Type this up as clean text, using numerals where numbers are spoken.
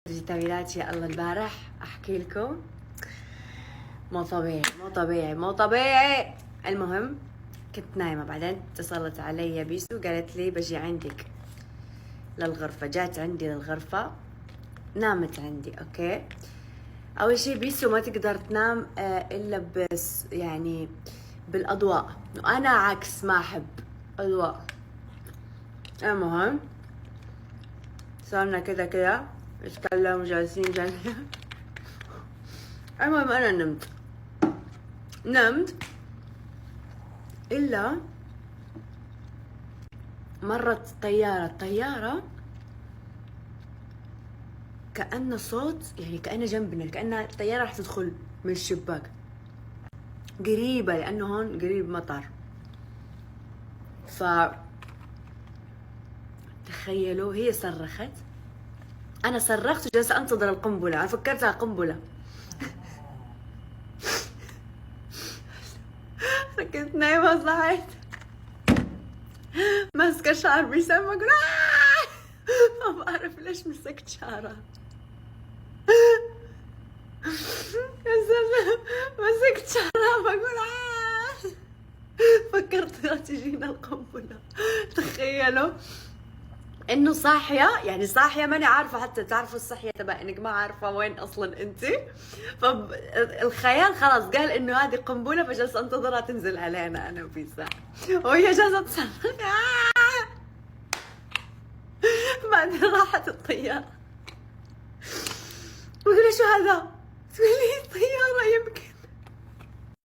ديجيتاليات يا الله. البارح احكي لكم مو طبيعي مو طبيعي مو طبيعي. المهم كنت نايمة، بعدين اتصلت علي بيسو قالت لي بجي عندك للغرفة. جات عندي للغرفة، نامت عندي. اوكي، اول شي بيسو ما تقدر تنام الا بس يعني بالاضواء، وانا عكس ما احب اضواء. المهم صارنا كذا نتكلم جالسين. المهم انا نمت الا مرت طيارة كأنه صوت، يعني كأنه جنبنا، كأن الطيارة راح تدخل من الشباك قريبة، لأنه هون قريب مطار. تخيلوا هي صرخت، أنا صرخت وجالسة أنتظر القنبلة، أنا فكرتها قنبلة. كنت نايمة صحيت ماسكة شعر بيسام أقول ما بعرف ليش مسكت شعرها. مسكت شعرها بقول فكرت تجينا القنبلة. تخيلوا انه صاحية، يعني صاحية ماني عارفة، حتى تعرفوا الصحية تبع انك ما عارفة وين اصلا انت. فالخيال خلاص قال انه هذه قنبلة، فجلس انتظرها تنزل علينا انا وبيسا، وهي جالسة تصرخ. بعدين راحت الطيارة، بقول شو هذا؟ تقول لي الطيارة يمكن